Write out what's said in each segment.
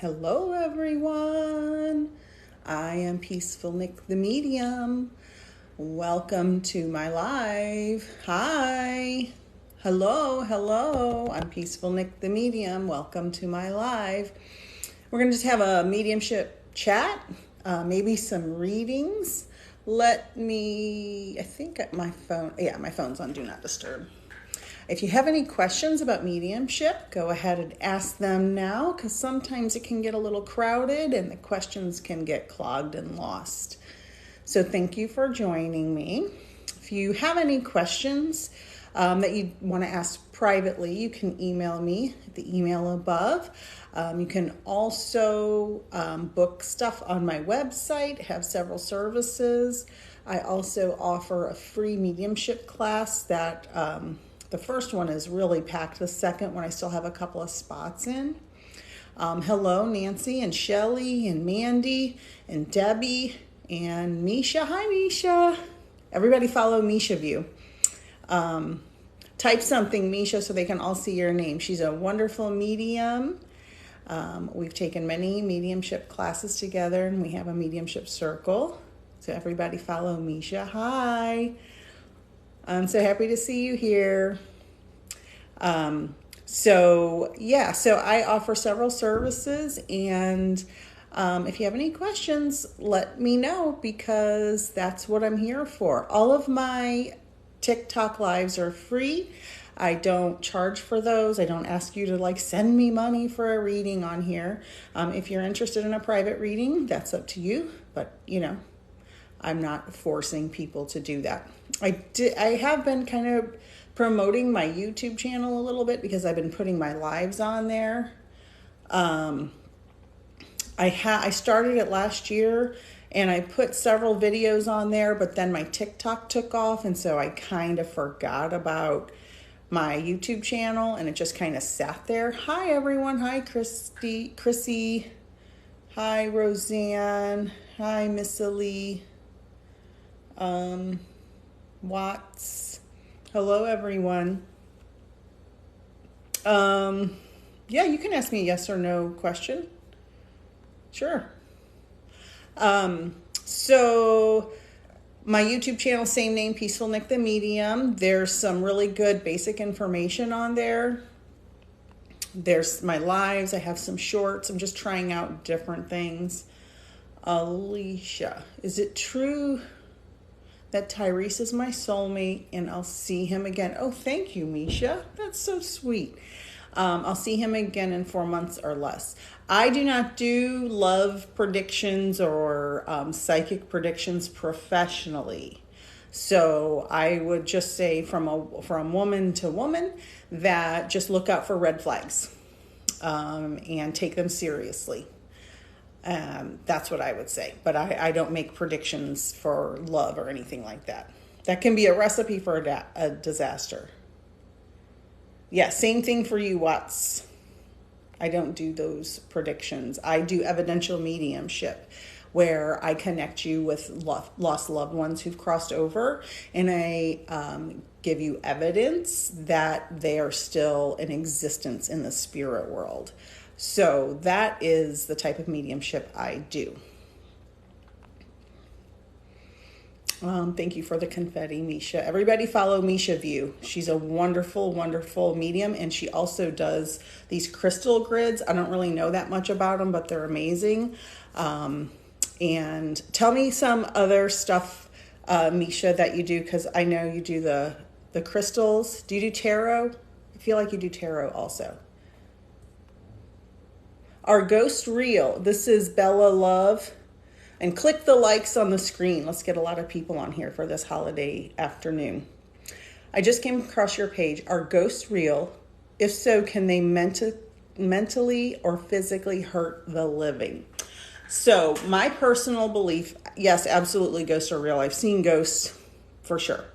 Hello, everyone. I am Peaceful Nick the Medium. Welcome to my live. Hi. Hello. I'm Peaceful Nick the Medium. Welcome to my live. We're going to just have a mediumship chat, maybe some readings. I think my phone's on Do Not Disturb. If you have any questions about mediumship, go ahead and ask them now, because sometimes it can get a little crowded and the questions can get clogged and lost. So thank you for joining me. If you have any questions that you want to ask privately, you can email me at the email above. You can also book stuff on my website, have several services. I also offer a free mediumship class that the first one is really packed. The second one I still have a couple of spots in. Hello, Nancy and Shelly and Mandy and Debbie and Misha. Hi, Misha. Everybody follow Misha View. Type something, Misha, so they can all see your name. She's a wonderful medium. We've taken many mediumship classes together, and we have a mediumship circle. So everybody follow Misha. Hi. I'm so happy to see you here. So I offer several services, and if you have any questions, let me know, because that's what I'm here for. All of my TikTok lives are free. I don't charge for those. I don't ask you to send me money for a reading on here. If you're interested in a private reading, that's up to you, but I'm not forcing people to do that. I have been kind of promoting my YouTube channel a little bit, because I've been putting my lives on there. I started it last year, and I put several videos on there, but then my TikTok took off, and so I kind of forgot about my YouTube channel, and it just kind of sat there. Hi, everyone. Hi, Chrissy. Hi, Roseanne. Hi, Miss Ali. Watts. Hello, everyone. You can ask me a yes or no question. Sure. So my YouTube channel, same name, Peaceful Nick the Medium. There's some really good basic information on there. There's my lives. I have some shorts. I'm just trying out different things. Alicia, is it true that Tyrese is my soulmate and I'll see him again? Oh, thank you, Misha. That's so sweet. I'll see him again in 4 months or less. I do not do love predictions or psychic predictions professionally. So I would just say from woman to woman that just look out for red flags and take them seriously. That's what I would say. But I don't make predictions for love or anything like that. That can be a recipe for a disaster. Yeah, same thing for you, Watts. I don't do those predictions. I do evidential mediumship, where I connect you with lost loved ones who've crossed over, and I give you evidence that they are still in existence in the spirit world. So that is the type of mediumship I do. Thank you for the confetti, Misha. Everybody follow Misha View. She's a wonderful, wonderful medium, and she also does these crystal grids. I don't really know that much about them, but they're amazing. And tell me some other stuff, Misha, that you do, because I know you do the crystals. Do you do tarot? I feel like you do tarot also. Are ghosts real? This is Bella Love. And click the likes on the screen. Let's get a lot of people on here for this holiday afternoon. I just came across your page. Are ghosts real? If so, can they mentally or physically hurt the living? So my personal belief, yes, absolutely, ghosts are real. I've seen ghosts for sure.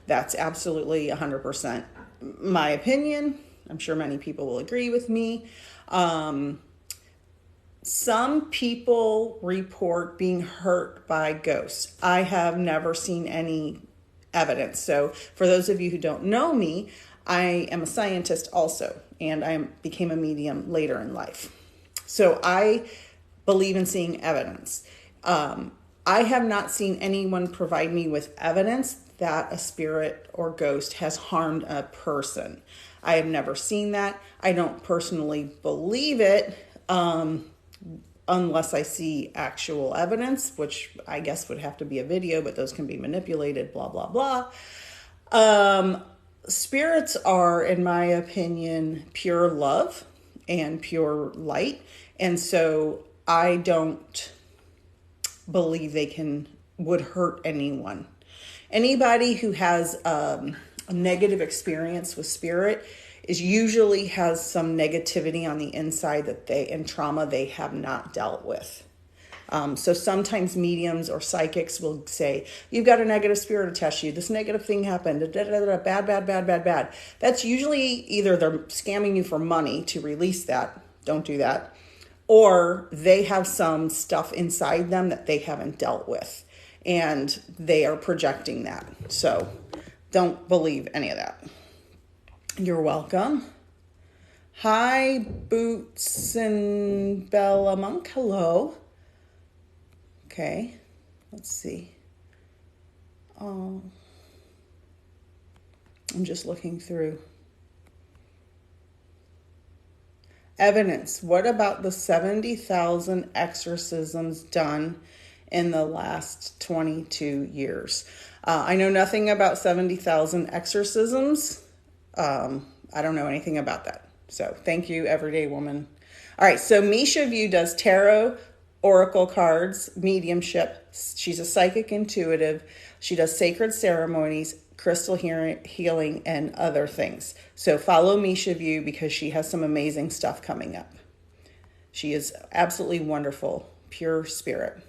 That's absolutely 100% my opinion. I'm sure many people will agree with me. Some people report being hurt by ghosts. I have never seen any evidence. So for those of you who don't know me, I am a scientist also, and I became a medium later in life. So I believe in seeing evidence. I have not seen anyone provide me with evidence that a spirit or ghost has harmed a person. I have never seen that. I don't personally believe it unless I see actual evidence, which I guess would have to be a video, but those can be manipulated, blah, blah, blah. Spirits are, in my opinion, pure love and pure light. And so I don't believe they would hurt anyone. Anybody who has a negative experience with spirit usually has some negativity on the inside and trauma they have not dealt with. So sometimes mediums or psychics will say, you've got a negative spirit attached to you. This negative thing happened. Bad, bad, bad, bad, bad. That's usually either they're scamming you for money to release that. Don't do that. Or they have some stuff inside them that they haven't dealt with. And they are projecting that. So don't believe any of that. You're welcome. Hi, Boots and Bella Monk. Hello. Okay, let's see. I'm just looking through. Evidence. What about the 70,000 exorcisms done in the last 22 years? I know nothing about 70,000 exorcisms. I don't know anything about that. So thank you, Everyday Woman. All right, so Misha View does tarot, oracle cards, mediumship. She's a psychic intuitive. She does sacred ceremonies, crystal healing, and other things. So follow Misha View because she has some amazing stuff coming up. She is absolutely wonderful, pure spirit.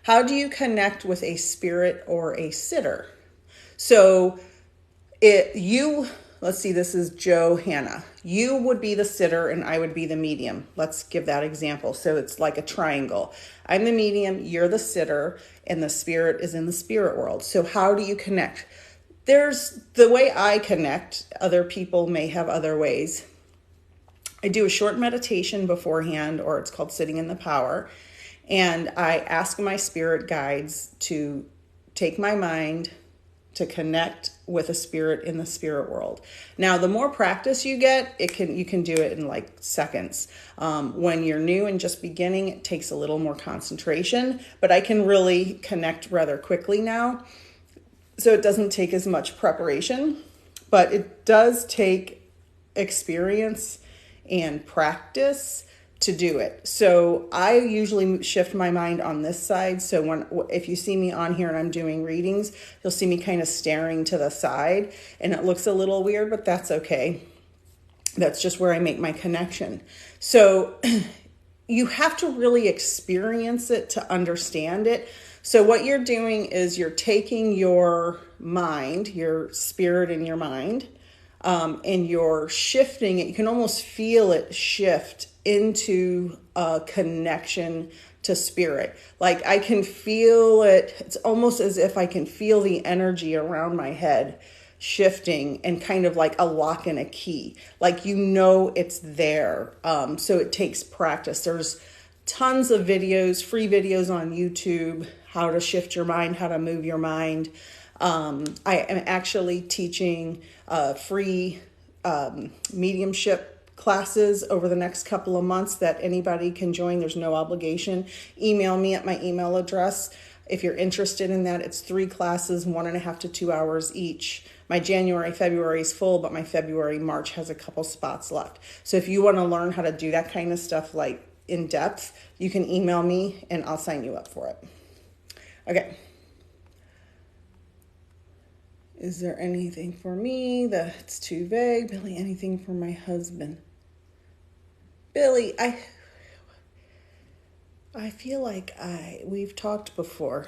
How do you connect with a spirit or a sitter? So let's see, this is Johanna. You would be the sitter and I would be the medium. Let's give that example. So it's like a triangle. I'm the medium, you're the sitter, and the spirit is in the spirit world. So how do you connect? There's the way I connect. Other people may have other ways. I do a short meditation beforehand, or it's called sitting in the power. And I ask my spirit guides to take my mind to connect with a spirit in the spirit world. Now, the more practice you get, you can do it in like seconds. When you're new and just beginning, it takes a little more concentration, but I can really connect rather quickly now. So it doesn't take as much preparation, but it does take experience and practice to do it. So I usually shift my mind on this side. So if you see me on here and I'm doing readings, you'll see me kind of staring to the side and it looks a little weird, but that's okay. That's just where I make my connection. So you have to really experience it to understand it. So what you're doing is you're taking your mind, your spirit in your mind, and you're shifting it. You can almost feel it shift into a connection to spirit. Like I can feel it. It's almost as if I can feel the energy around my head shifting and kind of like a lock and a key. Like it's there. So it takes practice. There's tons of videos, free videos on YouTube, how to shift your mind, how to move your mind. I am actually teaching free mediumship classes over the next couple of months that anybody can join. There's no obligation. Email me at my email address. If you're interested in that, it's 3 classes, 1.5 to 2 hours each. My January, February is full, but my February, March has a couple spots left. So if you want to learn how to do that kind of stuff like in depth, you can email me and I'll sign you up for it. Okay. Is there anything for me that's too vague? Billy, anything for my husband? Billy, I feel like we've talked before.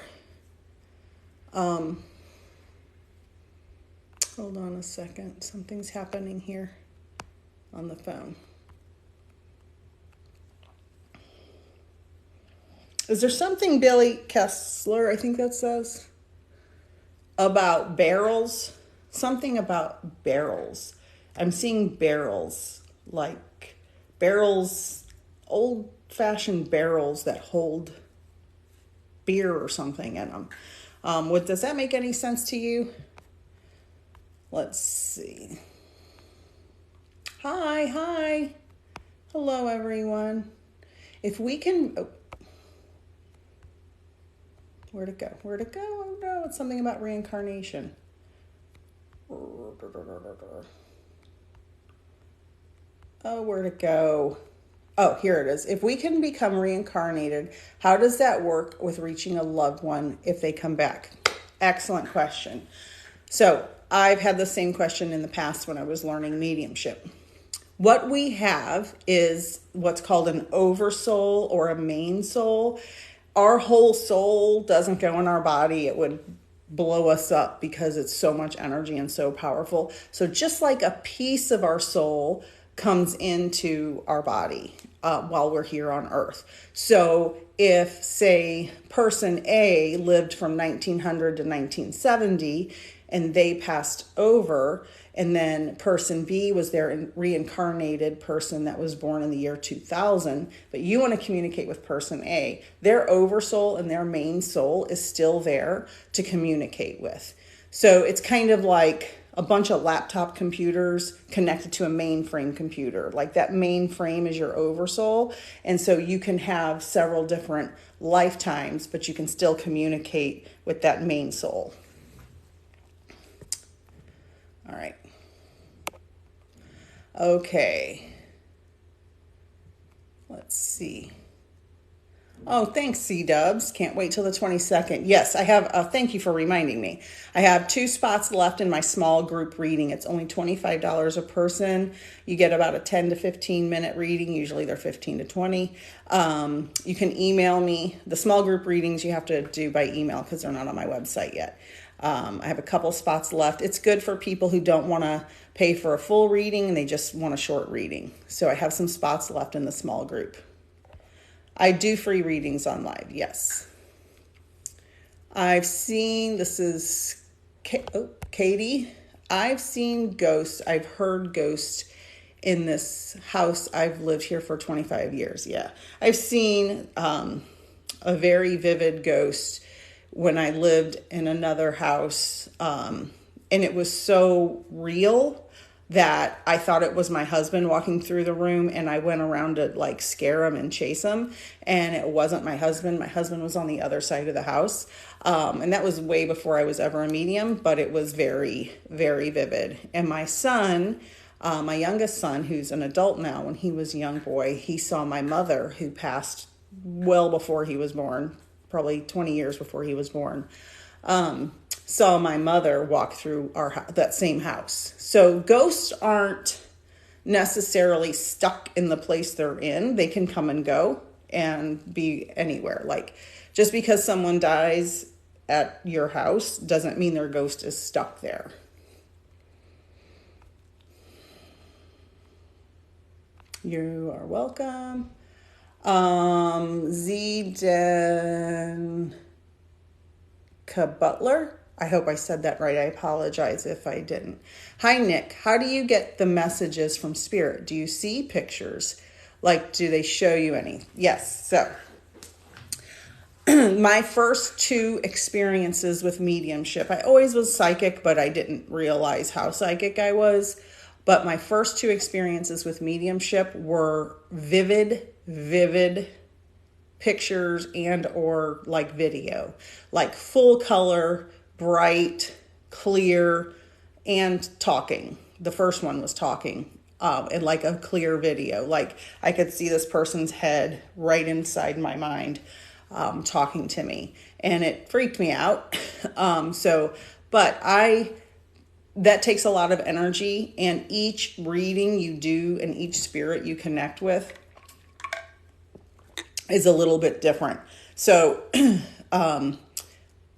Hold on a second. Something's happening here on the phone. Is there something, Billy Kessler, I think that says, about barrels? Something about barrels. I'm seeing barrels, like barrels old-fashioned barrels that hold beer or something in them. Does that make any sense to you? Let's see. Hi. Hello, everyone. If we can... Oh. Where'd it go? Oh, no, it's something about reincarnation. Oh, where'd it go? Oh, here it is. If we can become reincarnated, how does that work with reaching a loved one if they come back? Excellent question. So I've had the same question in the past when I was learning mediumship. What we have is what's called an oversoul or a main soul. Our whole soul doesn't go in our body. It would blow us up because it's so much energy and so powerful. So just like a piece of our soul comes into our body while we're here on Earth. So if, say, person A lived from 1900 to 1970 and they passed over, and then person B was their reincarnated person that was born in the year 2000, but you want to communicate with person A, their oversoul and their main soul is still there to communicate with. So it's kind of like a bunch of laptop computers connected to a mainframe computer. Like that mainframe is your oversoul. And so you can have several different lifetimes, but you can still communicate with that main soul. All right. Okay. Let's see. Oh, thanks, C-Dubs. Can't wait till the 22nd. Yes, I have, thank you for reminding me. I have 2 spots left in my small group reading. It's only $25 a person. You get about a 10 to 15 minute reading. Usually they're 15 to 20. You can email me. The small group readings you have to do by email because they're not on my website yet. I have a couple spots left. It's good for people who don't want to pay for a full reading and they just want a short reading. So I have some spots left in the small group. I do free readings on live, yes. I've seen, this is Katie. I've seen ghosts. I've heard ghosts in this house. I've lived here for 25 years, yeah. I've seen a very vivid ghost when I lived in another house, and it was so real that I thought it was my husband walking through the room, and I went around to like scare him and chase him, and it wasn't my husband. My husband was on the other side of the house, and that was way before I was ever a medium, but it was very, very vivid. And my son, my youngest son, who's an adult now, when he was a young boy, he saw my mother, who passed well before he was born, probably 20 years before he was born, saw my mother walk through that same house. So ghosts aren't necessarily stuck in the place they're in. They can come and go and be anywhere. Like just because someone dies at your house doesn't mean their ghost is stuck there. You are welcome. Zden Butler. I hope I said that right. I apologize if I didn't. Hi, Nick. How do you get the messages from Spirit? Do you see pictures? Like, do they show you any? Yes. So, my first 2 experiences with mediumship, I always was psychic, but I didn't realize how psychic I was. But my first 2 experiences with mediumship were vivid pictures and or like video, like full color, bright, clear, and talking. The first one was talking, and like a clear video. Like I could see this person's head right inside my mind, talking to me, and it freaked me out. That takes a lot of energy, and each reading you do and each spirit you connect with is a little bit different. So,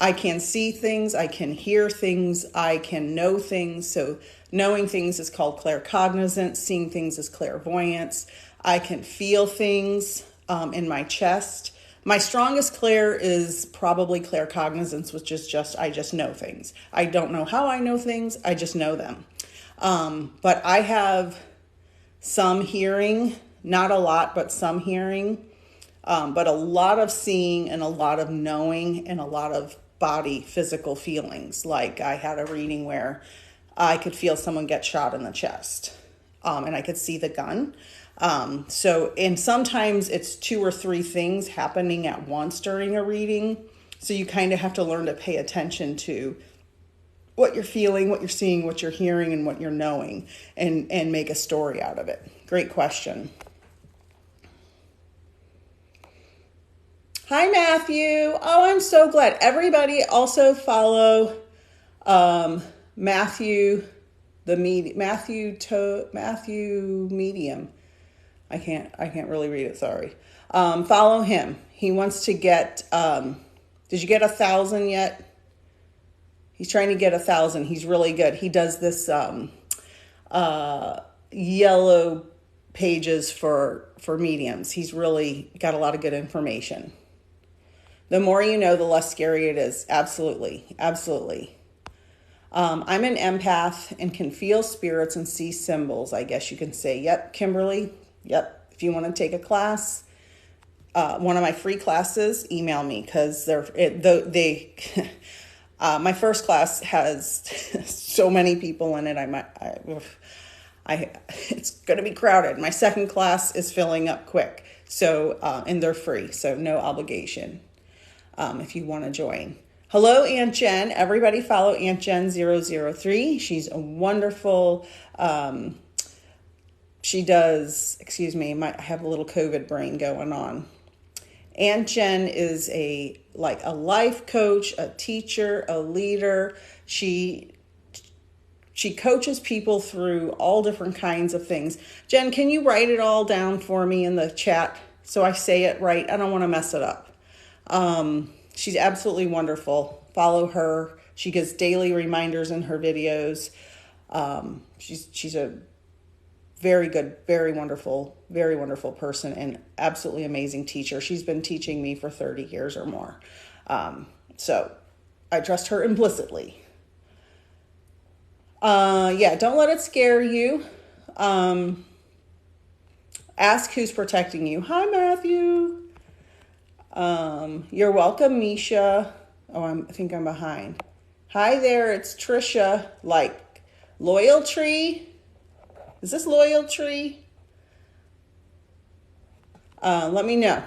I can see things, I can hear things, I can know things. So knowing things is called claircognizance, seeing things is clairvoyance. I can feel things in my chest. My strongest clair is probably claircognizance, which is I just know things. I don't know how I know things, I just know them. But I have some hearing Not a lot, but some hearing. But a lot of seeing and a lot of knowing and a lot of body physical feelings. Like I had a reading where I could feel someone get shot in the chest, and I could see the gun. And sometimes it's 2 or 3 things happening at once during a reading. So you kind of have to learn to pay attention to what you're feeling, what you're seeing, what you're hearing, and what you're knowing, and make a story out of it. Great question. Hi, Matthew. Oh, I'm so glad. Everybody also follow Matthew Medium. I can't really read it, sorry. Follow him. He wants to get, did you get 1,000 yet? He's trying to get 1,000. He's really good. He does this yellow pages for mediums. He's really got a lot of good information. The more you know, the less scary it is. Absolutely. Absolutely. I'm an empath and can feel spirits and see symbols, I guess you can say. Yep, Kimberly. Yep. If you want to take a class, one of my free classes, email me because my first class has so many people in it. It's going to be crowded. My second class is filling up quick. So, and they're free. So no obligation. If you want to join. Hello, Aunt Jen. Everybody follow Aunt Jen 003. She's a wonderful, she does, I have a little COVID brain going on. Aunt Jen is a life coach, a teacher, a leader. She coaches people through all different kinds of things. Jen, can you write it all down for me in the chat so I say it right? I don't want to mess it up. She's absolutely wonderful. Follow her. She gives daily reminders in her videos. She's a very good, very wonderful person and absolutely amazing teacher. She's been teaching me for 30 years or more. So I trust her implicitly. Don't let it scare you. Ask who's protecting you. Hi, Matthew. You're welcome, Misha. Oh, I think I'm behind. Hi there, it's Trisha. Loyal Tree? Is this Loyal Tree? Let me know.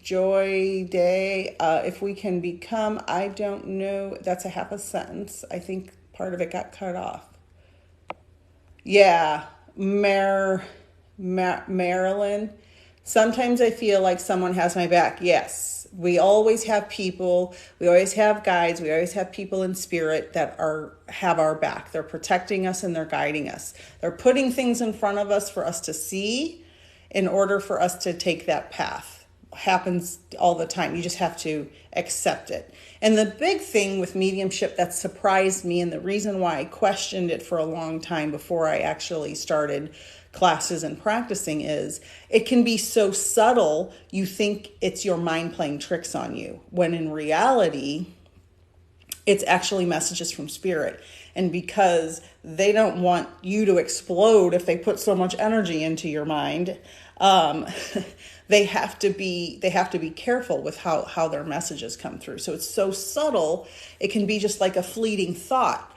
Joy Day. If we can become, I don't know. That's a half a sentence. I think part of it got cut off. Yeah. Marilyn, sometimes I feel like someone has my back. Yes, we always have people, we always have guides, we always have people in spirit that have our back. They're protecting us and they're guiding us. They're putting things in front of us for us to see in order for us to take that path. Happens all the time. You just have to accept it. And the big thing with mediumship that surprised me, and the reason why I questioned it for a long time before I actually started classes and practicing, is it can be so subtle you think it's your mind playing tricks on you, when in reality it's actually messages from spirit. And because they don't want you to explode if they put so much energy into your mind, they have to be careful with how their messages come through. So it's so subtle, it can be just like a fleeting thought.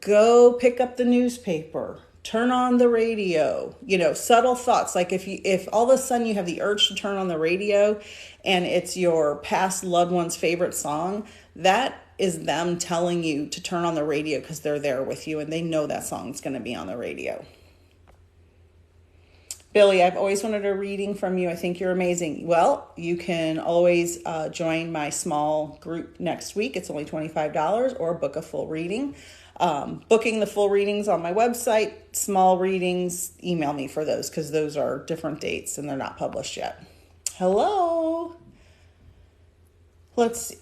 Go pick up the newspaper, turn on the radio, subtle thoughts. Like if all of a sudden you have the urge to turn on the radio and it's your past loved one's favorite song, that is them telling you to turn on the radio because they're there with you and they know that song's going to be on the radio. Billy, I've always wanted a reading from you. I think you're amazing. Well, you can always join my small group next week. It's only $25, or book a full reading. Booking the full readings on my website. Small readings, email me for those because those are different dates and they're not published yet. Hello. Let's see.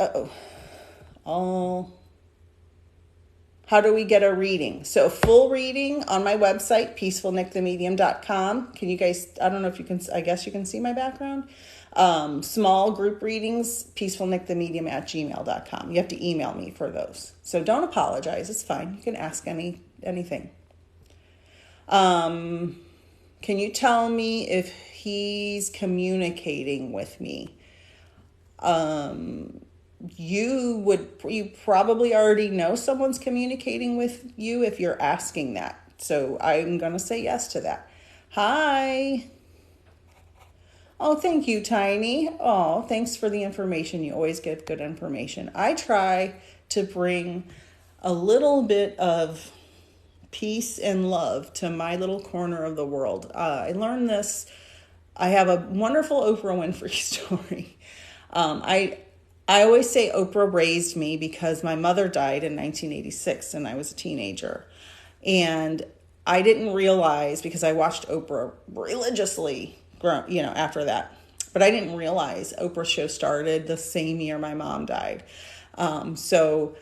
How do we get a reading? So full reading on my website, peacefulnickthemedium.com. Can you guys, I don't know if you can, I guess you can see my background. Small group readings, peacefulnickthemedium@gmail.com. You have to email me for those. So don't apologize. It's fine. You can ask any anything. Can you tell me if he's communicating with me? You probably already know someone's communicating with you if you're asking that. So I'm going to say yes to that. Hi. Oh, thank you, Tiny. Oh, thanks for the information. You always get good information. I try to bring a little bit of peace and love to my little corner of the world. I learned this. I have a wonderful Oprah Winfrey story. I always say Oprah raised me because my mother died in 1986 and I was a teenager. And I didn't realize, because I watched Oprah religiously, after that. But I didn't realize Oprah's show started the same year my mom died. So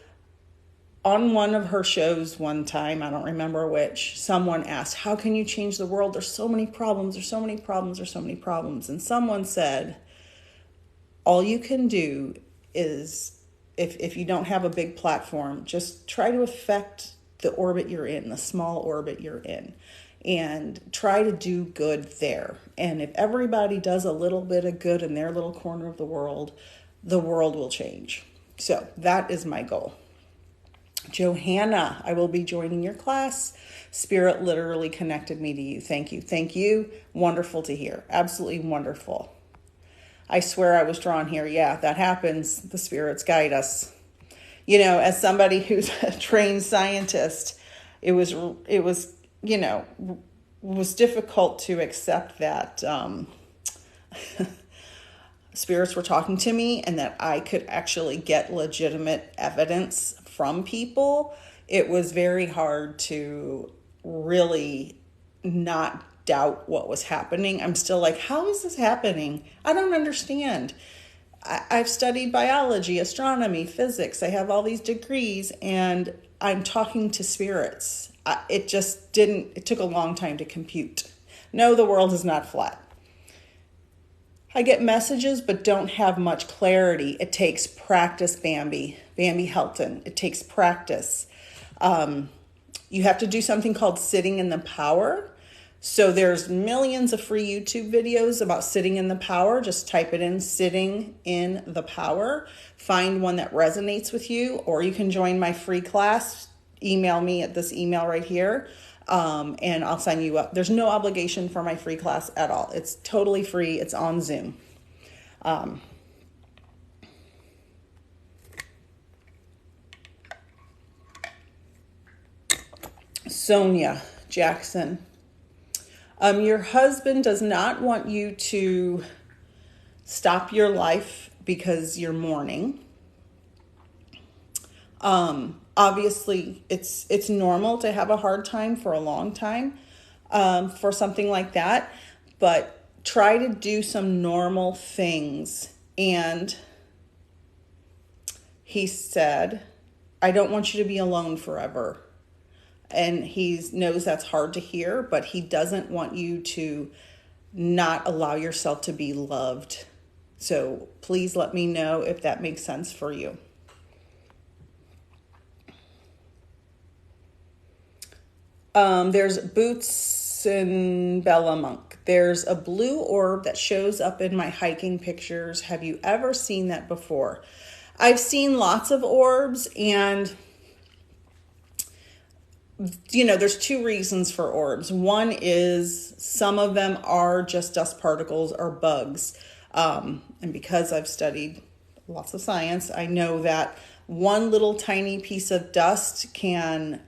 on one of her shows one time, I don't remember which, someone asked, how can you change the world? There's so many problems. There's so many problems. There's so many problems. And someone said, all you can do is, if you don't have a big platform, just try to affect the orbit you're in, the small orbit you're in, and try to do good there. And if everybody does a little bit of good in their little corner of the world will change. So that is my goal. Johanna, I will be joining your class. Spirit literally connected me to you. Thank you. Thank you. Wonderful to hear. Absolutely wonderful. I swear I was drawn here. Yeah, that happens. The spirits guide us. As somebody who's a trained scientist, it was difficult to accept that spirits were talking to me and that I could actually get legitimate evidence from people. It was very hard to really not doubt what was happening. I'm still like, how is this happening? I don't understand. I've studied biology, astronomy, physics. I have all these degrees and I'm talking to spirits. It took a long time to compute. No, the world is not flat. I get messages but don't have much clarity. It takes practice, Bambi Helton. It takes practice. You have to do something called sitting in the power. So there's millions of free YouTube videos about sitting in the power. Just type it in, sitting in the power. Find one that resonates with you, or you can join my free class. Email me at this email right here, and I'll sign you up. There's no obligation for my free class at all. It's totally free. It's on Zoom. Sonia Jackson. Your husband does not want you to stop your life because you're mourning. Obviously, it's normal to have a hard time for a long time for something like that, but try to do some normal things. And he said, I don't want you to be alone forever. And he knows that's hard to hear, but he doesn't want you to not allow yourself to be loved. So please let me know if that makes sense for you. There's Boots and Bella Monk. There's a blue orb that shows up in my hiking pictures. Have you ever seen that before? I've seen lots of orbs, and there's two reasons for orbs. One is some of them are just dust particles or bugs. And because I've studied lots of science, I know that one little tiny piece of dust can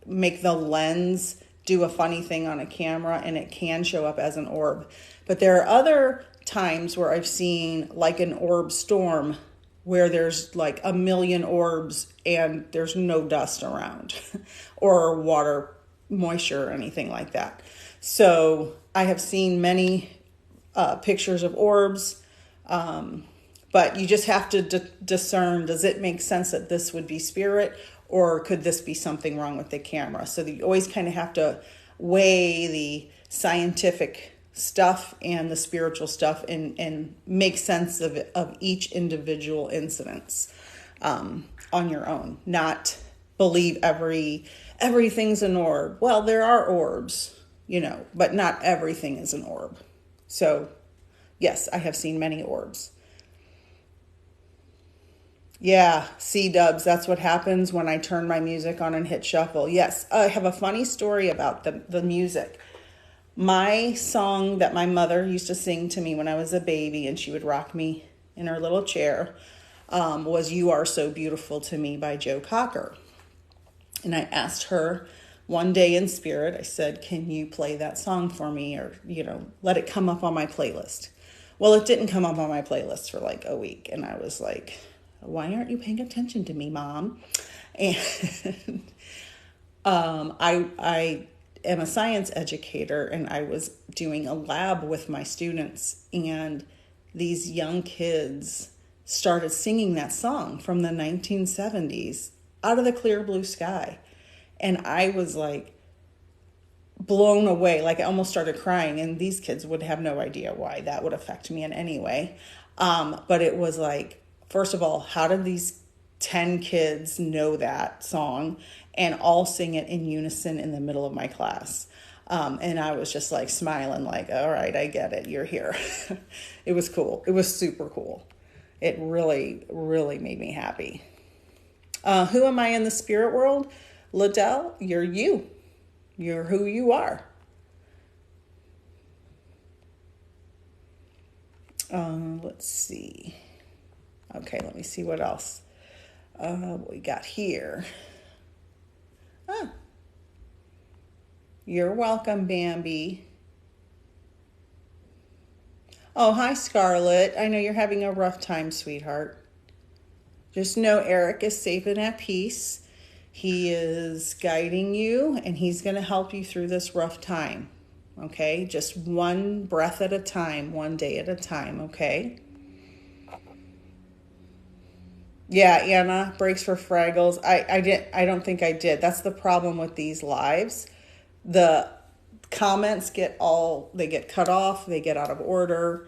make the lens do a funny thing on a camera, and it can show up as an orb. But there are other times where I've seen like an orb storm where there's like a million orbs and there's no dust around or water, moisture, or anything like that. So I have seen many pictures of orbs, but you just have to discern, does it make sense that this would be spirit, or could this be something wrong with the camera? So you always kind of have to weigh the scientific stuff and the spiritual stuff and make sense of each individual incidence on your own, not believe everything's an orb. Well, there are orbs, but not everything is an orb. So, yes, I have seen many orbs. Yeah, C-dubs, that's what happens when I turn my music on and hit shuffle. Yes, I have a funny story about the music. My song that my mother used to sing to me when I was a baby, and she would rock me in her little chair, was You Are So Beautiful to Me by Joe Cocker. And I asked her one day in spirit, I said, can you play that song for me, or, let it come up on my playlist? Well, it didn't come up on my playlist for like a week. And I was like, why aren't you paying attention to me, Mom? And I am a science educator, and I was doing a lab with my students, and these young kids started singing that song from the 1970s out of the clear blue sky. And I was like blown away, like I almost started crying, and these kids would have no idea why that would affect me in any way. But it was like, first of all, how did these 10 kids know that song and all sing it in unison in the middle of my class? And I was just like smiling, like, all right, I get it. You're here. It was cool. It was super cool. It really, really made me happy. Who am I in the spirit world? Liddell, you're you. You're who you are. Let's see. Okay, let me see what else we got here. You're welcome, Bambi. Oh, hi, Scarlett. I know you're having a rough time, sweetheart. Just know Eric is safe and at peace. He is guiding you, and he's going to help you through this rough time. Okay? Just one breath at a time, one day at a time, okay? Yeah, Anna, breaks for Fraggles. I don't think I did. That's the problem with these lives. The comments get cut off, they get out of order.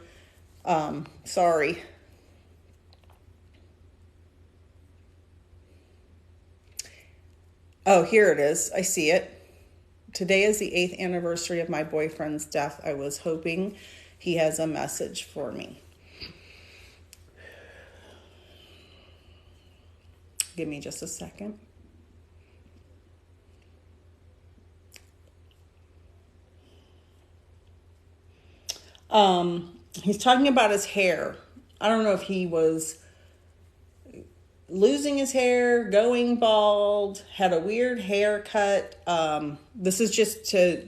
Sorry. Oh, here it is. I see it. Today is the 8th anniversary of my boyfriend's death. I was hoping he has a message for me. Give me just a second. He's talking about his hair. I don't know if he was losing his hair, going bald, had a weird haircut. This is just to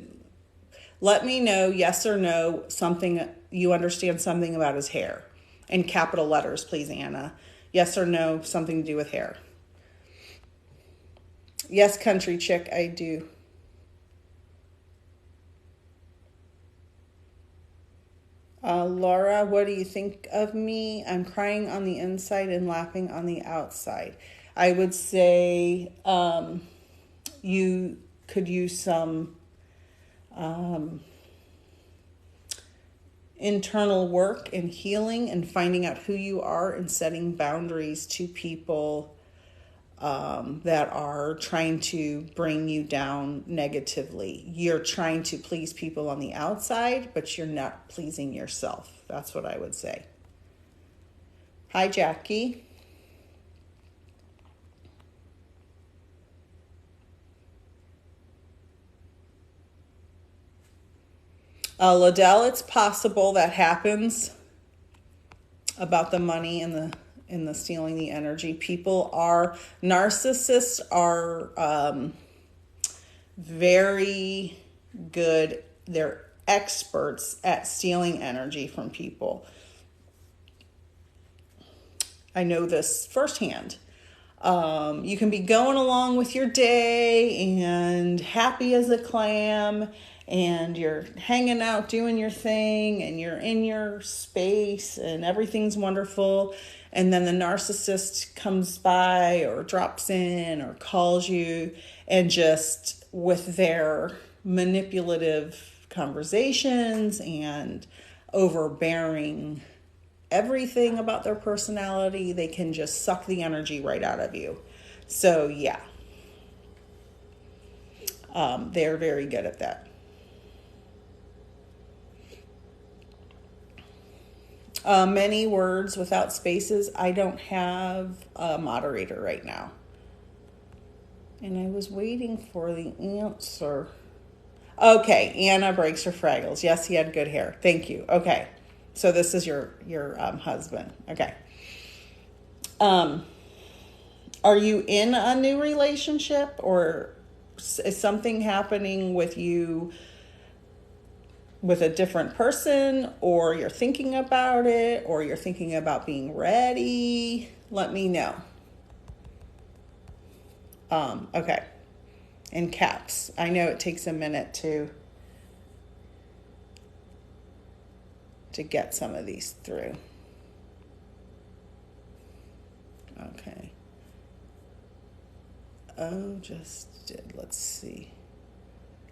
let me know, yes or no, something you understand something about his hair. In capital letters, please, Anna. Yes or no, something to do with hair. Yes, country chick, I do. Laura, what do you think of me? I'm crying on the inside and laughing on the outside. I would say you could use some internal work and healing and finding out who you are and setting boundaries to people that are trying to bring you down negatively. You're trying to please people on the outside, but you're not pleasing yourself. That's what I would say. Hi, Jackie. Liddell, it's possible that happens about the money and the stealing the energy. Narcissists are very good. They're experts at stealing energy from people. I know this firsthand. You can be going along with your day and happy as a clam, and you're hanging out doing your thing, and you're in your space and everything's wonderful, and then the narcissist comes by or drops in or calls you, and just with their manipulative conversations and overbearing everything about their personality, they can just suck the energy right out of you. So yeah, They're very good at that. Many words without spaces. I don't have a moderator right now. And I was waiting for the answer. Okay, Anna breaks her fraggles. Yes, he had good hair. Thank you. Okay, so this is your husband. Okay. Are you in a new relationship, or is something happening with you with a different person, or you're thinking about it, or you're thinking about being ready? Let me know. Okay. In caps. I know it takes a minute to get some of these through. Okay. Oh, just did. Let's see.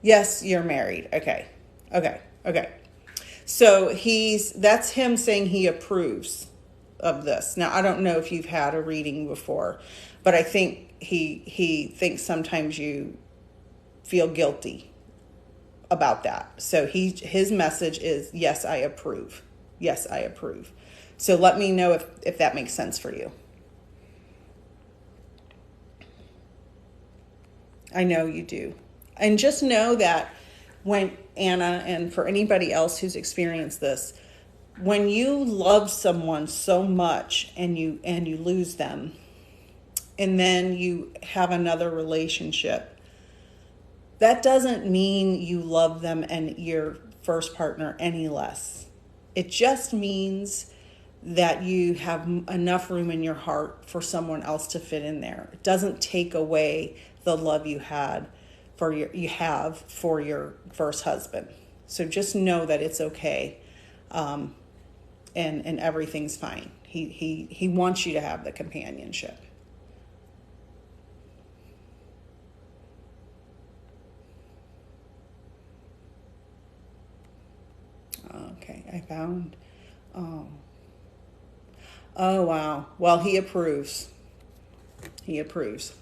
Yes, you're married. Okay. So that's him saying he approves of this. Now, I don't know if you've had a reading before, but I think he thinks sometimes you feel guilty about that. So his message is, yes, I approve. Yes, I approve. So let me know if that makes sense for you. I know you do. And just know that when Anna, and for anybody else who's experienced this, when you love someone so much and you lose them, and then you have another relationship, that doesn't mean you love them and your first partner any less. It just means that you have enough room in your heart for someone else to fit in there. It doesn't take away the love you have for your first husband. So just know that it's okay, and everything's fine. He wants you to have the companionship. Okay, I found. Oh wow. Well, he approves. He approves.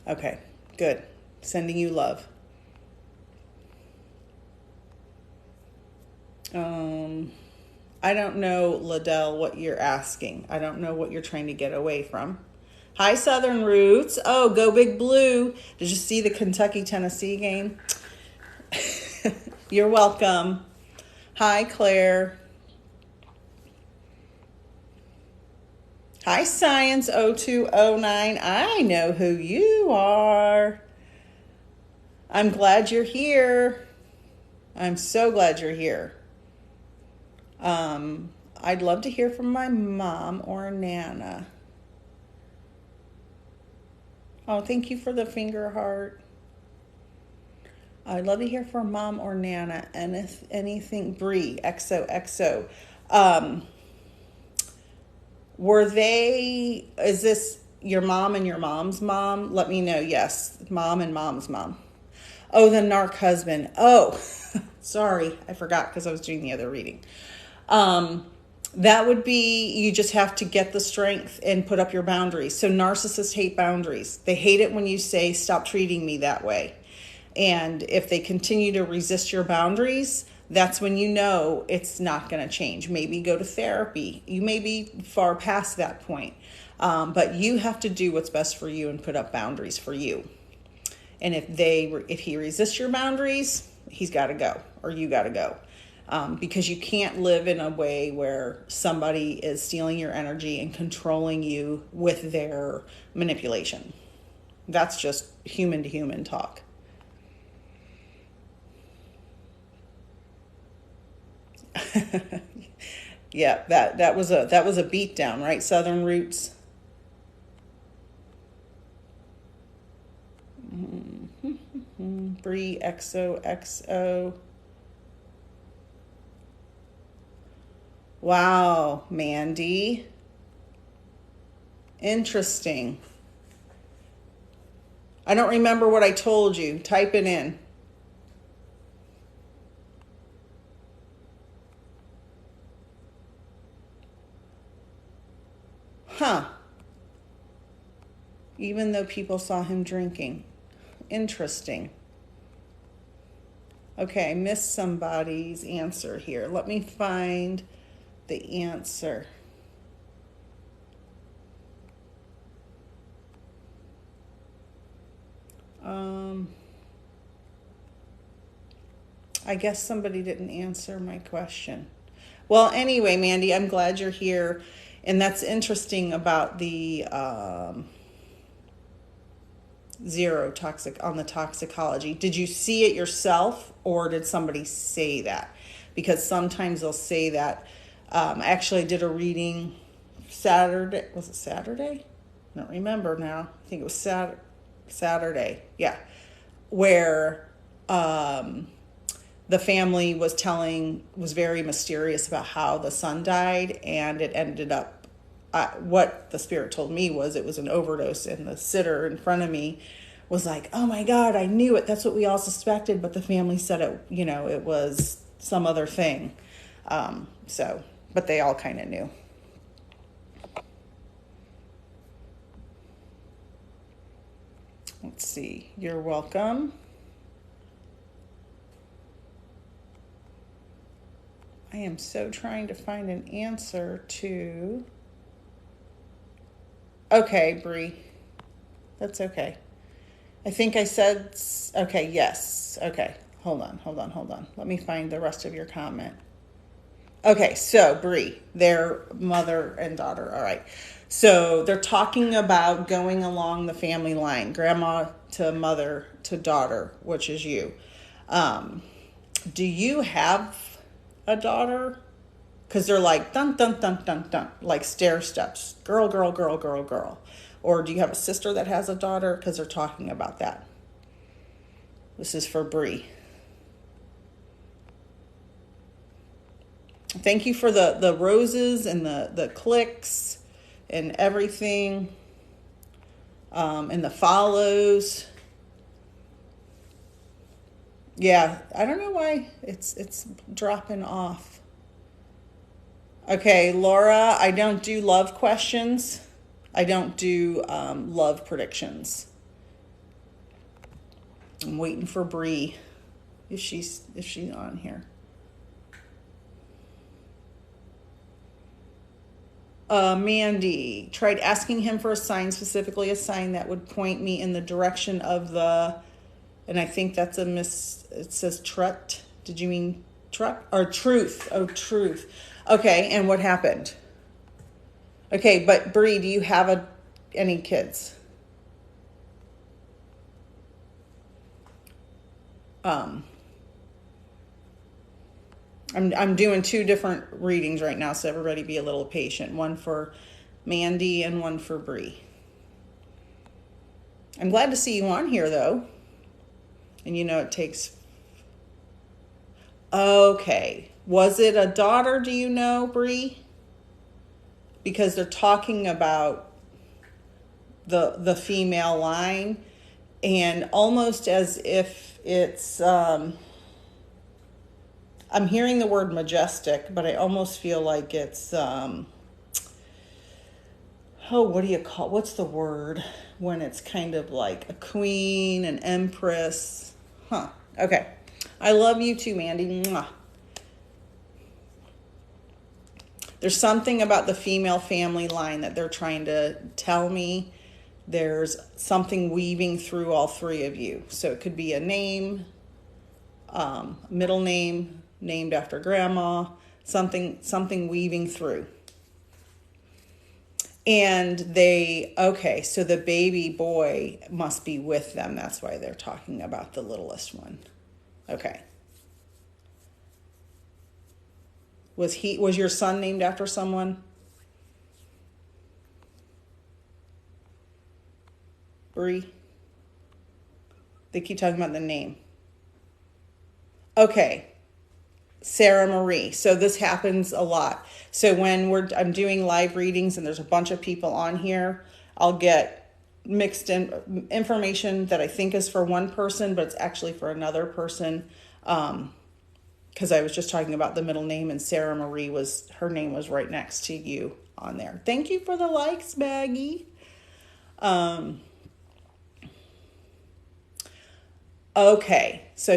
Okay, good. Sending you love. I don't know, Liddell, what you're asking. I don't know what you're trying to get away from. Hi, Southern Roots. Oh, go Big Blue. Did you see the Kentucky-Tennessee game? You're welcome. Hi, Claire. Hi, Science 0209. I know who you are. I'm glad you're here. I'm so glad you're here. I'd love to hear from my mom or Nana. Oh, thank you for the finger heart. I'd love to hear from Mom or Nana. Anything, Bree, XOXO. Is this your mom and your mom's mom? Let me know. Yes, mom and mom's mom. Oh, the narc husband. Oh, sorry. I forgot because I was doing the other reading. That would be, you just have to get the strength and put up your boundaries. So narcissists hate boundaries. They hate it when you say, stop treating me that way. And if they continue to resist your boundaries, that's when you know it's not going to change. Maybe go to therapy. You may be far past that point. But you have to do what's best for you and put up boundaries for you. And if he resists your boundaries, he's got to go, or you got to go. Because you can't live in a way where somebody is stealing your energy and controlling you with their manipulation. That's just human to human talk. Yeah, that was a beat down, right? Southern Roots. Bree XOXO. Wow, Mandy. Interesting. I don't remember what I told you. Type it in. Huh. even though people saw him drinking. Interesting. Okay, I missed somebody's answer here. Let me find the answer. I guess somebody didn't answer my question. Well, anyway, Mandy, I'm glad you're here. And that's interesting about the zero toxic on the toxicology. Did you see it yourself, or did somebody say that? Because sometimes they'll say that. I actually did a reading Saturday. Was it Saturday? I don't remember now. I think it was Saturday. Yeah. Where the family was very mysterious about how the son died, and it ended up, what the spirit told me was it was an overdose, and the sitter in front of me was like, oh my God, I knew it. That's what we all suspected, but the family said it, it was some other thing. But they all kind of knew. Let's see. You're welcome. I am so trying to find an answer to... Okay, Bree. That's okay. I think I said... Okay, yes. Okay. Hold on. Let me find the rest of your comment. Okay, so Bree, their mother and daughter. All right. So they're talking about going along the family line, grandma to mother to daughter, which is you. Do you have a daughter? Because they're like dun dun dun dun dun, like stair steps, girl. Or do you have a sister that has a daughter? Because they're talking about that. This is for Bree. Thank you for the roses and the clicks and everything, and the follows. Yeah, I don't know why it's dropping off. Okay, Laura, I don't do love questions. I don't do love predictions. I'm waiting for Bree if she's on here. Mandy tried asking him for a sign, specifically a sign that would point me in the direction of the, and I think that's it says trut. Did you mean truck or truth? Oh, truth. Okay, and what happened? Okay, but Bree, do you have any kids? I'm doing two different readings right now, so everybody be a little patient. One for Mandy and one for Bree. I'm glad to see you on here, though. And it takes... Okay. Was it a daughter, do you know, Bree? Because they're talking about the female line, and almost as if it's... I'm hearing the word majestic, but I almost feel like it's... what do you call... What's the word when it's kind of like a queen, an empress? Huh. Okay. I love you too, Mandy. Mwah. There's something about the female family line that they're trying to tell me. There's something weaving through all three of you. So it could be a name, middle name, named after grandma, something weaving through. And so the baby boy must be with them. That's why they're talking about the littlest one. Okay. Was your son named after someone? Bree? They keep talking about the name. Okay. Sarah Marie. So this happens a lot. So when I'm doing live readings and there's a bunch of people on here, I'll get mixed in information that I think is for one person, but it's actually for another person. Because I was just talking about the middle name, and Sarah Marie her name was right next to you on there. Thank you for the likes, Maggie. Okay, so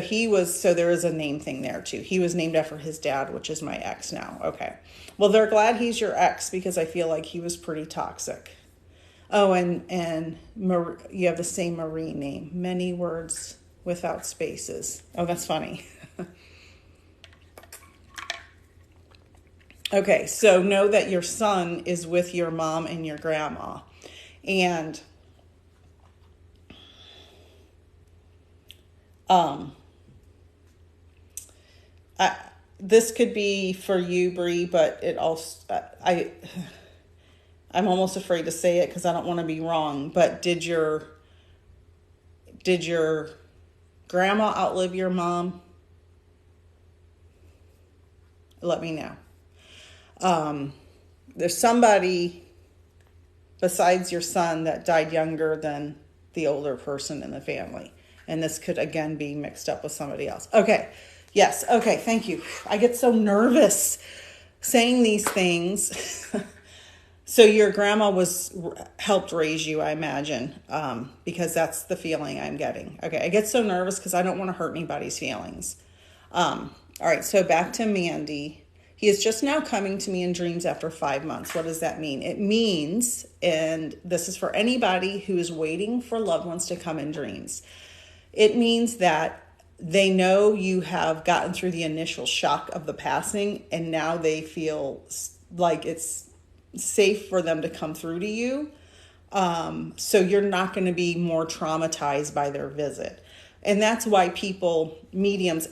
there is a name thing there too. He was named after his dad, which is my ex now. Okay. Well, they're glad he's your ex because I feel like he was pretty toxic. Oh, and you have the same Marie name. Many words without spaces. Oh, that's funny. Okay, so know that your son is with your mom and your grandma. And this could be for you, Bree, but it also I'm almost afraid to say it because I don't want to be wrong. But did your grandma outlive your mom? Let me know. There's somebody besides your son that died younger than the older person in the family. And this could, again, be mixed up with somebody else. Okay. Yes. Okay. Thank you. I get so nervous saying these things. So your grandma helped raise you, I imagine, because that's the feeling I'm getting. Okay. I get so nervous because I don't want to hurt anybody's feelings. All right. So back to Mandy. He is just now coming to me in dreams after 5 months. What does that mean? It means, and this is for anybody who is waiting for loved ones to come in dreams. It means that they know you have gotten through the initial shock of the passing, and now they feel like it's safe for them to come through to you. So you're not going to be more traumatized by their visit. And that's why ethical mediums,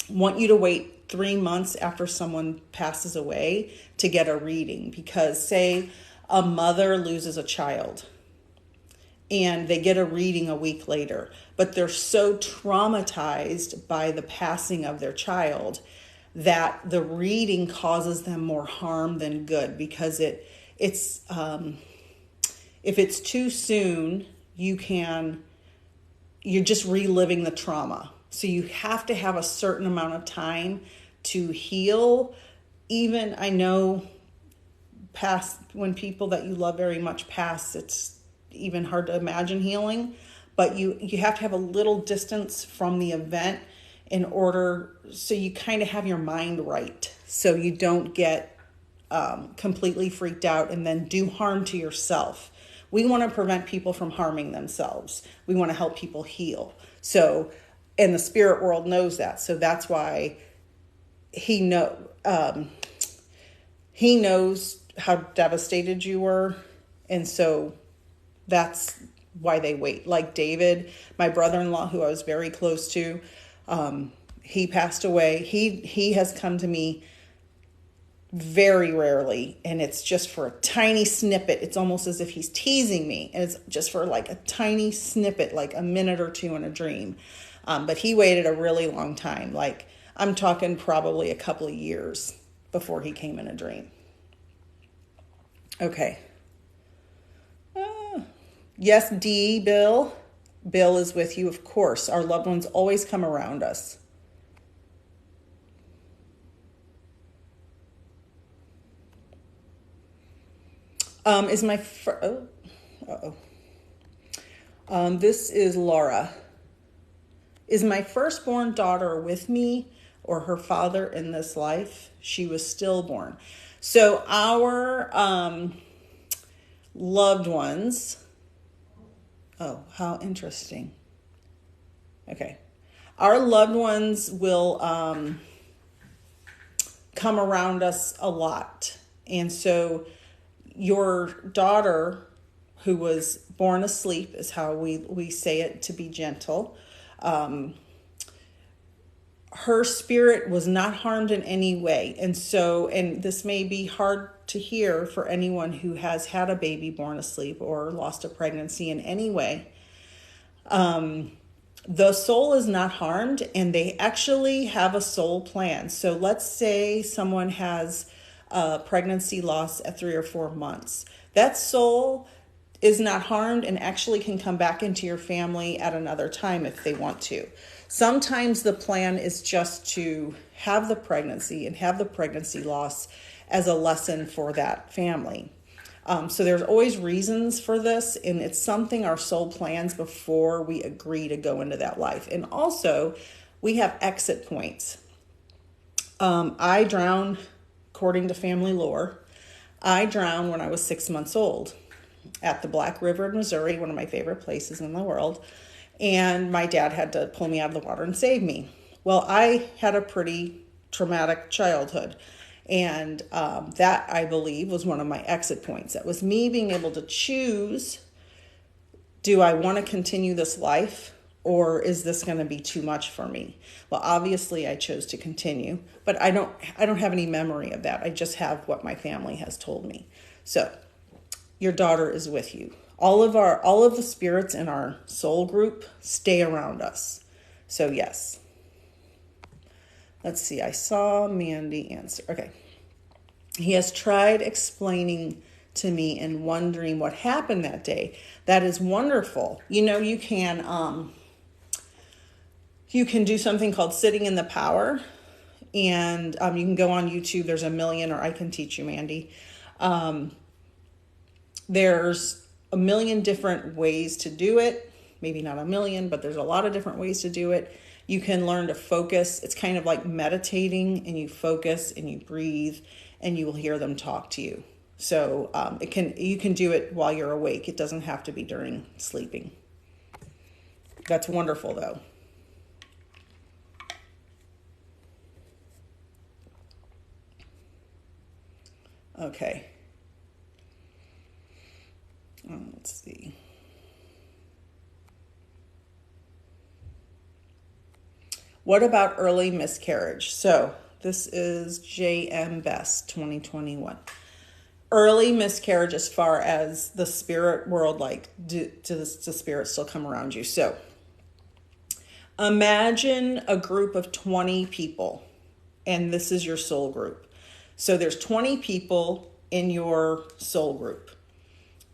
want you to wait 3 months after someone passes away to get a reading. Because say a mother loses a child and they get a reading a week later, but they're so traumatized by the passing of their child that the reading causes them more harm than good, because if it's too soon, you're just reliving the trauma. So you have to have a certain amount of time to heal. Even I know when people that you love very much pass, it's even hard to imagine healing, but you have to have a little distance from the event in order, so you kind of have your mind right, so you don't get completely freaked out and then do harm to yourself. We want to prevent people from harming themselves. We want to help people heal. So, and the spirit world knows that. So that's why he knows how devastated you were. And so that's why they wait. Like David, my brother-in-law, who I was very close to, he passed away. He has come to me very rarely, and it's just for a tiny snippet. It's almost as if he's teasing me, and it's just for like a tiny snippet, like a minute or two in a dream. But he waited a really long time. Like I'm talking probably a couple of years before he came in a dream. Okay. Yes, D, Bill. Bill is with you, of course. Our loved ones always come around us. This is Laura. Is my firstborn daughter with me or her father in this life? She was stillborn. So our loved ones. Oh, how interesting. Okay. Our loved ones will come around us a lot. And so your daughter, who was born asleep, is how we say it to be gentle. Her spirit was not harmed in any way. And so, and this may be hard to hear for anyone who has had a baby born asleep or lost a pregnancy in any way. The soul is not harmed, and they actually have a soul plan. So let's say someone has a pregnancy loss at 3 or 4 months. That soul is not harmed and actually can come back into your family at another time if they want to. Sometimes the plan is just to have the pregnancy and have the pregnancy loss as a lesson for that family. So there's always reasons for this, and it's something our soul plans before we agree to go into that life. And also, we have exit points. I drowned, according to family lore, I drowned when I was 6 months old at the Black River in Missouri, one of my favorite places in the world. And my dad had to pull me out of the water and save me. Well, I had a pretty traumatic childhood. And that, I believe, was one of my exit points. That was me being able to choose, do I want to continue this life, or is this going to be too much for me? Well, obviously I chose to continue, but I don't have any memory of that. I just have what my family has told me. So your daughter is with you. All of the spirits in our soul group stay around us. So yes. Let's see. I saw Mandy answer. Okay. He has tried explaining to me and wondering what happened that day. That is wonderful. You can do something called sitting in the power, and you can go on YouTube. There's a million, or I can teach you, Mandy. There's a million different ways to do it. Maybe not a million, but there's a lot of different ways to do it. You can learn to focus. It's kind of like meditating, and you focus and you breathe, and you will hear them talk to you. So you can do it while you're awake. It doesn't have to be during sleeping. That's wonderful, though. Okay. Let's see. What about early miscarriage? So this is JM Best 2021. Early miscarriage, as far as the spirit world, like does the spirit still come around you? So imagine a group of 20 people, and this is your soul group. So there's 20 people in your soul group.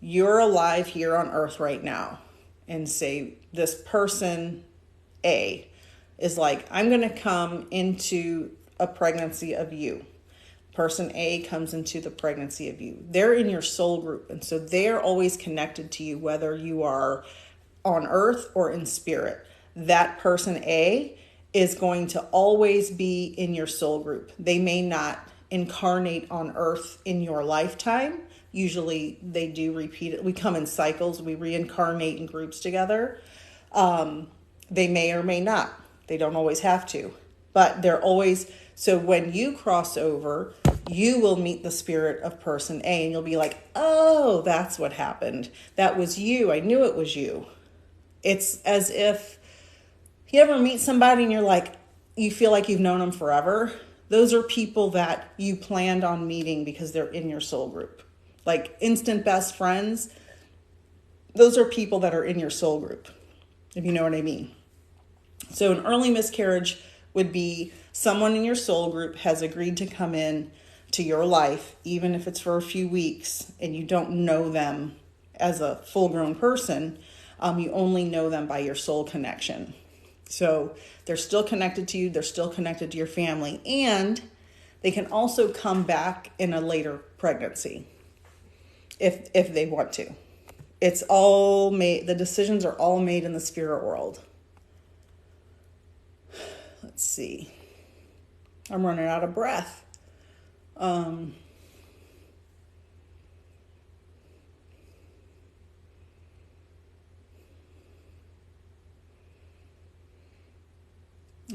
You're alive here on earth right now, and say this person A is like, I'm going to come into a pregnancy of you. Person A comes into the pregnancy of you. They're in your soul group, and so they're always connected to you, whether you are on earth or in spirit. That person A is going to always be in your soul group. They may not incarnate on earth in your lifetime. Usually they do repeat it. We come in cycles. We reincarnate in groups together. They may or may not. They don't always have to, but they're always. So when you cross over, you will meet the spirit of person A, and you'll be like, oh, that's what happened. That was you. I knew it was you. It's as if you ever meet somebody and you're like, you feel like you've known them forever. Those are people that you planned on meeting because they're in your soul group. Like instant best friends, those are people that are in your soul group, if you know what I mean. So an early miscarriage would be someone in your soul group has agreed to come in to your life, even if it's for a few weeks, and you don't know them as a full-grown person. You only know them by your soul connection. So they're still connected to you. They're still connected to your family. And they can also come back in a later pregnancy if they want to. It's all made, the decisions are all made in the spirit world. Let's see. I'm running out of breath. I'm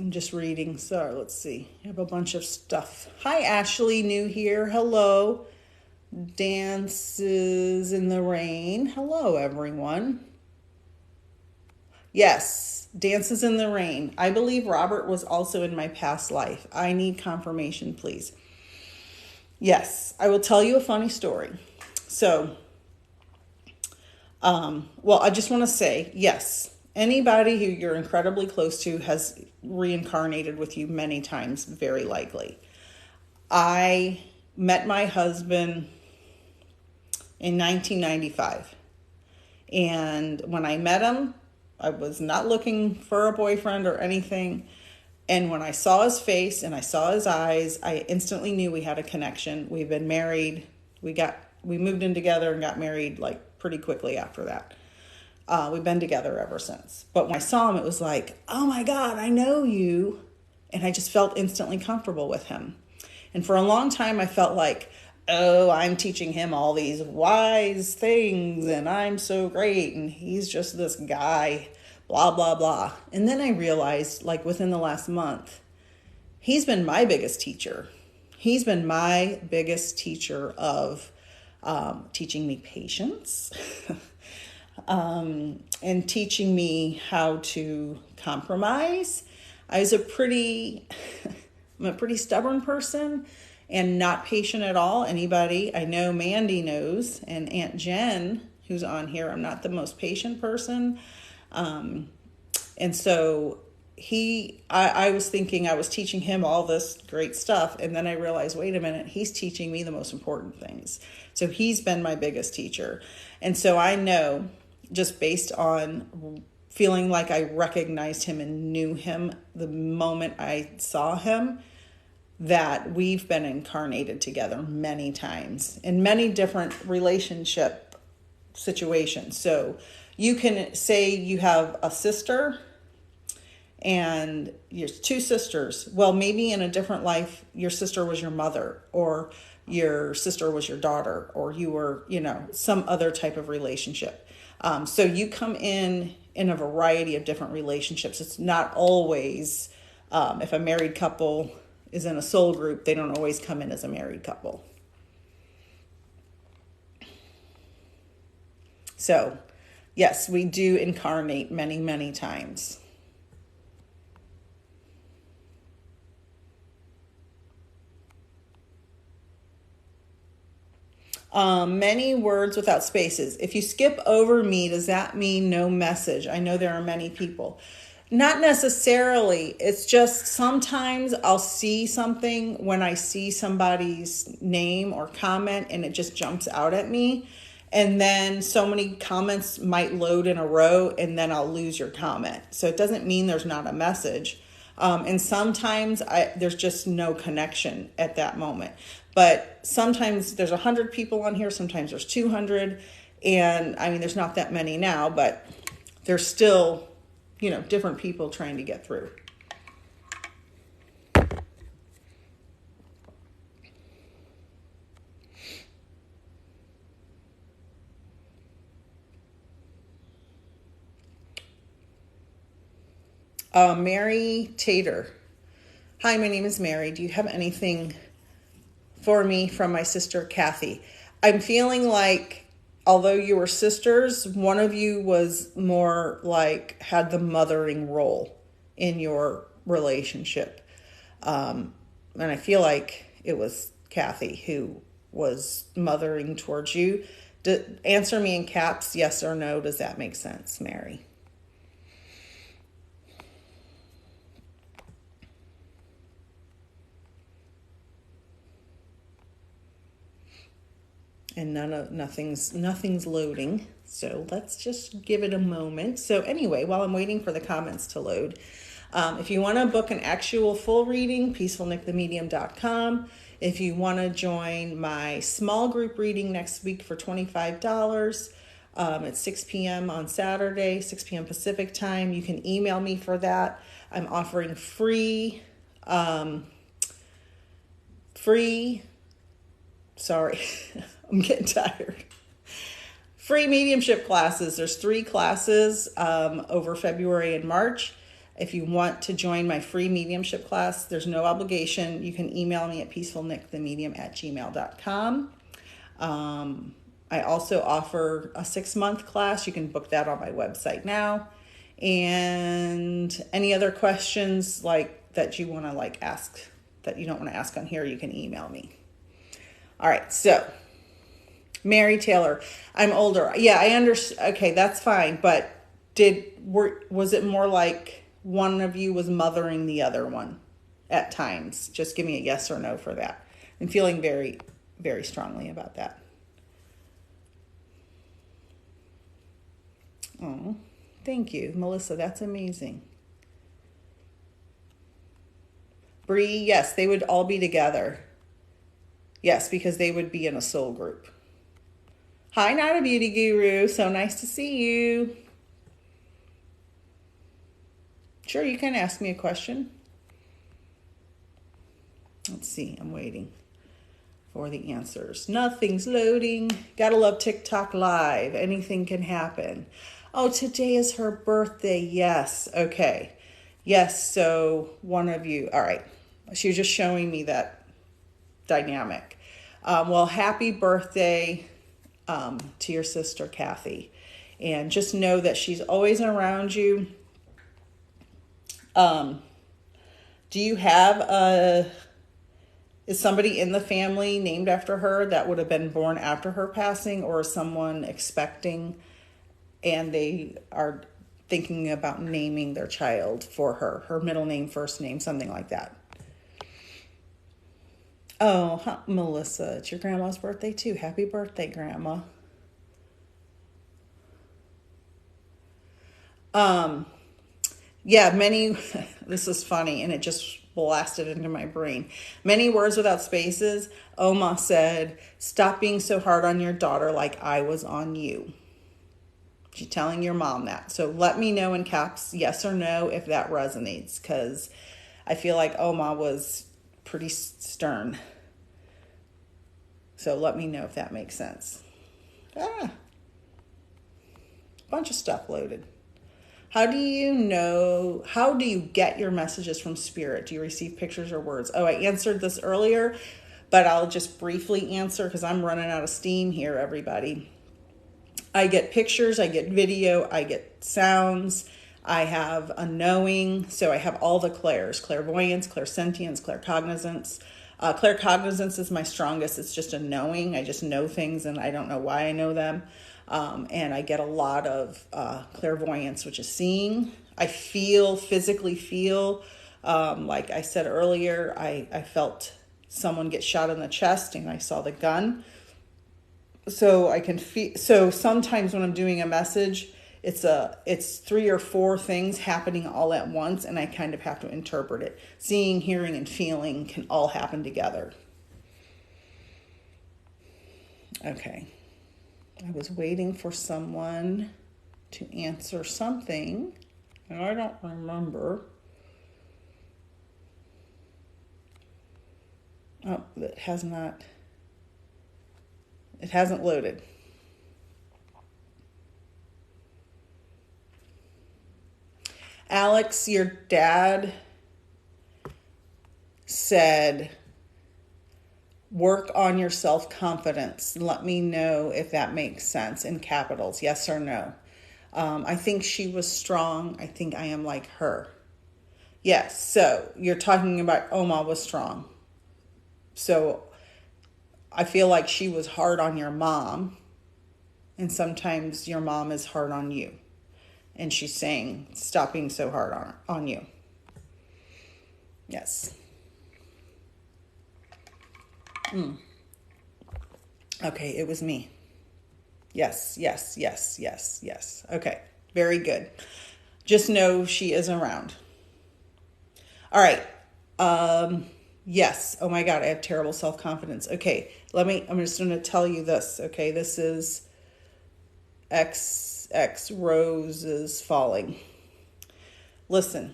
just reading. So let's see. I have a bunch of stuff. Hi, Ashley, new here. Hello. Dances in the Rain. Hello, everyone. Yes, Dances in the Rain. I believe Robert was also in my past life. I need confirmation, please. Yes, I will tell you a funny story. So, I just want to say, yes, anybody who you're incredibly close to has reincarnated with you many times, very likely. I met my husband in 1995. And when I met him, I was not looking for a boyfriend or anything. And when I saw his face and I saw his eyes, I instantly knew we had a connection. We've been married. We got we moved in together and got married like pretty quickly after that. We've been together ever since. But when I saw him, it was like, oh my God, I know you. And I just felt instantly comfortable with him. And for a long time, I felt like, oh, I'm teaching him all these wise things and I'm so great. And he's just this guy, blah, blah, blah. And then I realized, like within the last month, he's been my biggest teacher. He's been my biggest teacher of teaching me patience. And teaching me how to compromise. I'm a pretty stubborn person and not patient at all. Anybody, I know Mandy knows, and Aunt Jen, who's on here, I'm not the most patient person. And so I was thinking I was teaching him all this great stuff. And then I realized, wait a minute, he's teaching me the most important things. So he's been my biggest teacher. And so I know, just based on feeling like I recognized him and knew him the moment I saw him, that we've been incarnated together many times in many different relationship situations. So you can say you have a sister and your two sisters. Well, maybe in a different life, your sister was your mother, or your sister was your daughter, or you were, some other type of relationship. So you come in a variety of different relationships. It's not always, if a married couple is in a soul group, they don't always come in as a married couple. So, yes, we do incarnate many, many times. Many words without spaces. If you skip over me, does that mean no message? I know there are many people. Not necessarily. It's just sometimes I'll see something when I see somebody's name or comment and it just jumps out at me. And then so many comments might load in a row and then I'll lose your comment. So it doesn't mean there's not a message. And sometimes there's just no connection at that moment. But sometimes there's 100 people on here. Sometimes there's 200. And I mean, there's not that many now, but there's still, different people trying to get through. Mary Tater. Hi, my name is Mary. Do you have anything for me from my sister Kathy? I'm feeling like, although you were sisters, one of you was more like had the mothering role in your relationship. And I feel like it was Kathy who was mothering towards you. Answer me in caps, yes or no. Does that make sense, Mary? And nothing's loading. So let's just give it a moment. So anyway, while I'm waiting for the comments to load, if you want to book an actual full reading, peacefulnickthemedium.com. If you want to join my small group reading next week for $25, at 6 p.m. on Saturday, 6 p.m. Pacific time, you can email me for that. I'm offering free, sorry, I'm getting tired. Free mediumship classes. There's 3 classes over February and March. If you want to join my free mediumship class, there's no obligation. You can email me at peacefulnickthemedium@gmail.com. I also offer a 6-month class. You can book that on my website now. And any other questions like that you want to ask that you don't want to ask on here, you can email me. All right, so Mary Taylor, I'm older. Yeah, I understand. Okay, that's fine. But was it more like one of you was mothering the other one at times? Just give me a yes or no for that. I'm feeling very, very strongly about that. Oh, thank you, Melissa. That's amazing. Bree, yes, they would all be together. Yes, because they would be in a soul group. Hi, Not a Beauty Guru. So nice to see you. Sure, you can ask me a question. Let's see, I'm waiting for the answers. Nothing's loading. Gotta love TikTok Live. Anything can happen. Oh, today is her birthday. Yes. Okay. Yes. So one of you. All right. She was just showing me that dynamic. Well, happy birthday to your sister, Kathy. And just know that she's always around you. Do you have is somebody in the family named after her that would have been born after her passing, or is someone expecting and they are thinking about naming their child for her middle name, first name, something like that? Oh, Melissa, it's your grandma's birthday too. Happy birthday, Grandma. Yeah, this is funny, and it just blasted into my brain. Many words without spaces. Oma said, stop being so hard on your daughter like I was on you. She's telling your mom that. So let me know in caps, yes or no, if that resonates, because I feel like Oma was pretty stern. So let me know if that makes sense. Bunch of stuff loaded. How do you get your messages from spirit? Do you receive pictures or words? Oh, I answered this earlier, but I'll just briefly answer because I'm running out of steam here, everybody. I get pictures, I get video, I get sounds, I have a knowing. So I have all the clairs: clairvoyance, clairsentience, claircognizance. Claircognizance is my strongest. It's just a knowing. I just know things and I don't know why I know them. And I get a lot of clairvoyance, which is seeing. I physically feel, like I said earlier, I felt someone get shot in the chest and I saw the gun. So I can feel, so sometimes when I'm doing a message, it's 3 or 4 things happening all at once, and I kind of have to interpret it. Seeing, hearing, and feeling can all happen together. Okay. I was waiting for someone to answer something, and I don't remember. Oh, it hasn't loaded. Alex, your dad said, work on your self-confidence. Let me know if that makes sense in capitals, yes or no. I think she was strong. I think I am like her. Yes, so you're talking about Oma was strong. So I feel like she was hard on your mom, and sometimes your mom is hard on you. And she's saying, stop being so hard on you. Yes. Okay, it was me. Yes. Okay, very good. Just know she is around. All right. Yes. Oh my God, I have terrible self-confidence. Okay, I'm just going to tell you this. Okay, this is X roses falling. Listen,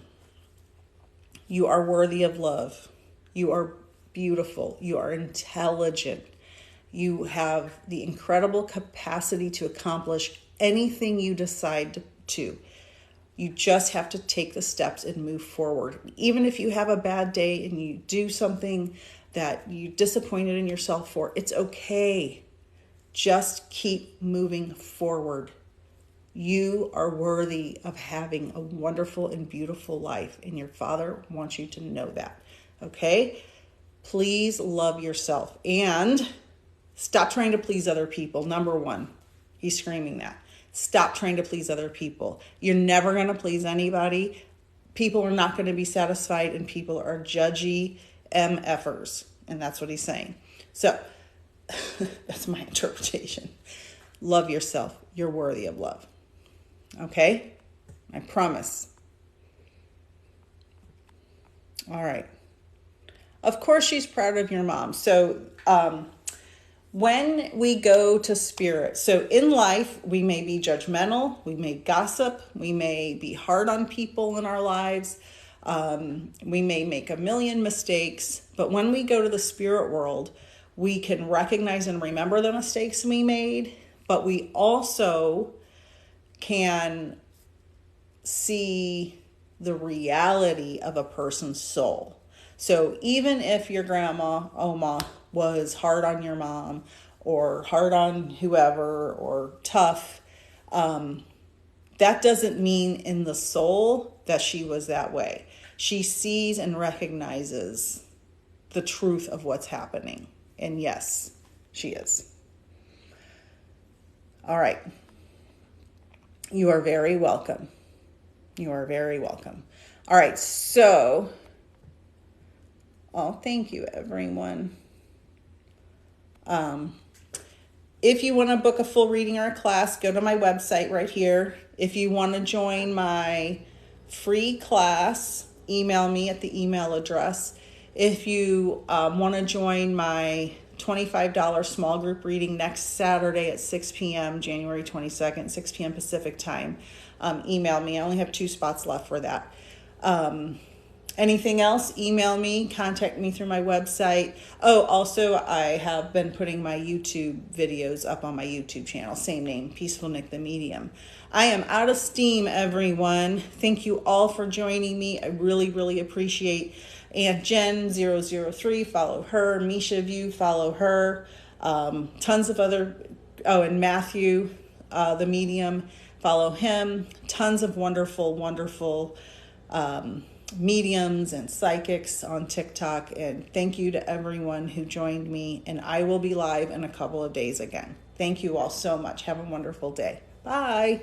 you are worthy of love. You are beautiful. You are intelligent. You have the incredible capacity to accomplish anything you decide to. You just have to take the steps and move forward. Even if you have a bad day and you do something that you disappointed in yourself for, it's okay. Just keep moving forward. You are worthy of having a wonderful and beautiful life, and your Father wants you to know that. Okay? Please love yourself and stop trying to please other people. Number 1, he's screaming that. Stop trying to please other people. You're never going to please anybody. People are not going to be satisfied, and people are judgy MFers. And that's what he's saying. So that's my interpretation. Love yourself. You're worthy of love. Okay? I promise. All right. Of course she's proud of your mom. So when we go to spirit, so in life, we may be judgmental, we may gossip, we may be hard on people in our lives, we may make a million mistakes, but when we go to the spirit world, we can recognize and remember the mistakes we made, but we also can see the reality of a person's soul. So even if your grandma, Oma, was hard on your mom or hard on whoever or tough, that doesn't mean in the soul that she was that way. She sees and recognizes the truth of what's happening. And yes, she is. All right. You are very welcome. You are very welcome. All right. So, thank you, everyone. If you want to book a full reading or a class, go to my website right here. If you want to join my free class, email me at the email address. If you want to join my $25 small group reading next Saturday at 6 p.m., January 22nd, 6 p.m. Pacific time, email me. I only have 2 spots left for that. Anything else, email me, contact me through my website. Oh, also, I have been putting my YouTube videos up on my YouTube channel, same name, Peaceful Nick the Medium. I am out of steam, everyone. Thank you all for joining me. I really, really appreciate Aunt Jen003, follow her. Misha View, follow her. Tons of other, and Matthew, the Medium, follow him. Tons of wonderful, wonderful mediums and psychics on TikTok. And thank you to everyone who joined me. And I will be live in a couple of days again. Thank you all so much. Have a wonderful day. Bye.